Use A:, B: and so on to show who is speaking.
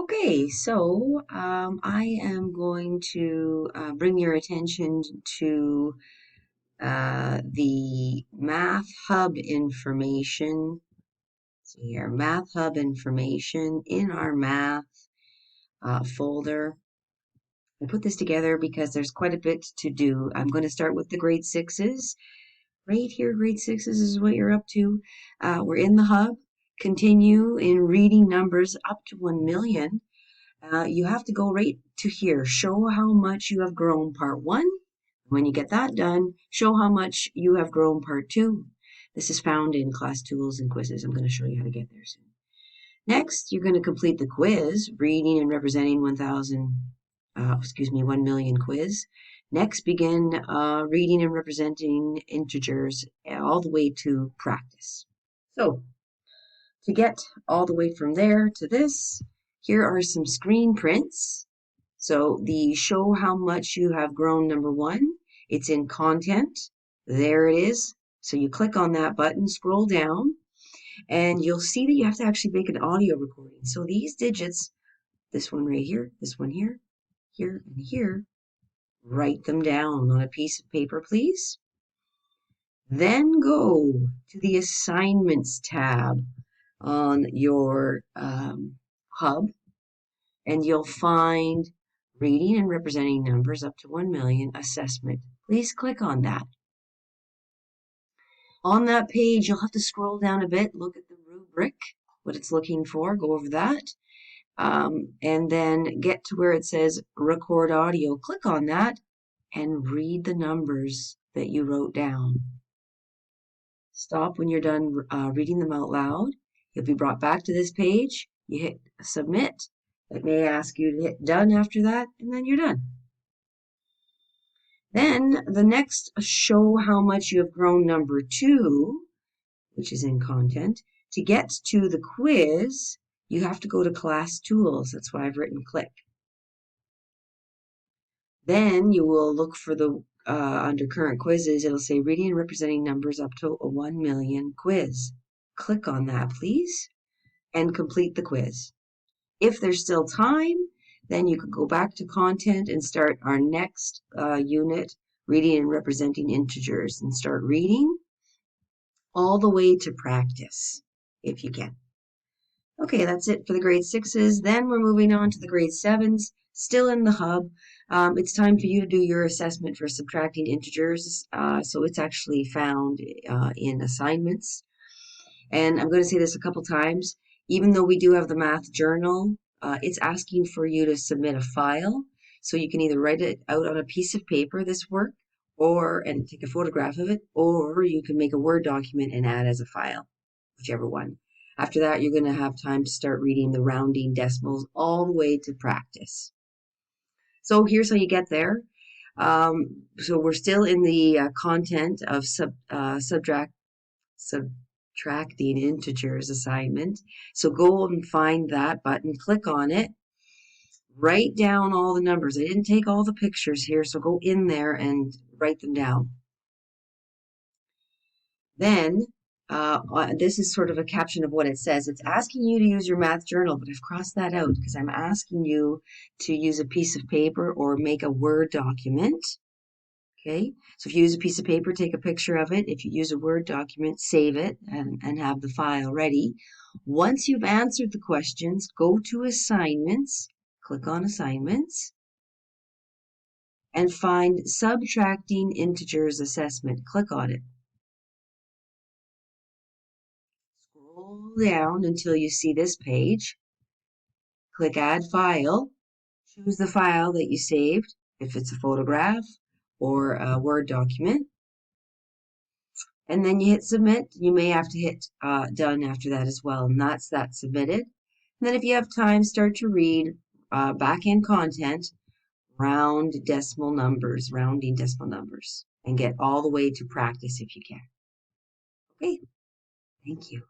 A: Okay, so I am going to bring your attention to the Math Hub information. See here, Math Hub information in our math folder. I put this together because there's quite a bit to do. I'm going to start with the grade sixes. Right here, grade sixes is what you're up to. We're in the hub. Continue in reading numbers up to 1 million. You have to go right to here. Show how much you have grown part one. When you get that done, show how much you have grown part two. This is found in class tools and quizzes. I'm going to show you how to get there soon. Next, you're going to complete the quiz, reading and representing 1 million quiz. Next, begin reading and representing integers all the way to practice. So, to get all the way from there to this, here are some screen prints. So the show how much you have grown number one, it's in content. There it is. So you click on that button, scroll down, and you'll see that you have to actually make an audio recording. So these digits, this one right here, this one here, here, and here, write them down on a piece of paper, please. Then go to the assignments tab on your hub, and you'll find reading and representing numbers up to 1 million assessment. Please click on that. On that page, you'll have to scroll down a bit, look at the rubric, what it's looking for, go over that, and then get to where it says record audio. Click on that and read the numbers that you wrote down. Stop when you're done reading them out loud. You'll be brought back to this page. You hit submit. It may ask you to hit done after that, and then you're done. Then the next show how much you have grown number two, which is in content. To get to the quiz, you have to go to class tools. That's why I've written click. Then you will look for the under current quizzes, it'll say reading and representing numbers up to 1 million quiz. Click on that, please, and complete the quiz. If there's still time, then you could go back to content and start our next unit, reading and representing integers, and start reading all the way to practice, if you can. Okay, that's it for the grade sixes. Then we're moving on to the grade sevens, still in the hub. It's time for you to do your assessment for subtracting integers. So it's actually found in assignments. And I'm going to say this a couple times. Even though we do have the math journal, it's asking for you to submit a file. So you can either write it out on a piece of paper, this work, and take a photograph of it, or you can make a Word document and add as a file, whichever one. After that, you're going to have time to start reading the rounding decimals all the way to practice. So here's how you get there. So we're still in the content of subtracting integers assignment. So go and find that button, click on it, write down all the numbers. I didn't take all the pictures here, so go in there and write them down. Then, this is sort of a caption of what it says. It's asking you to use your math journal, but I've crossed that out because I'm asking you to use a piece of paper or make a Word document. Okay, so if you use a piece of paper, take a picture of it. If you use a Word document, save it and have the file ready. Once you've answered the questions, go to assignments, click on assignments, and find subtracting integers assessment. Click on it. Scroll down until you see this page. Click Add File. Choose the file that you saved, if it's a photograph or a Word document. And then you hit Submit. You may have to hit Done after that as well, and that's that submitted. And then if you have time, start to read back-end content, rounding decimal numbers, and get all the way to practice if you can. Okay, thank you.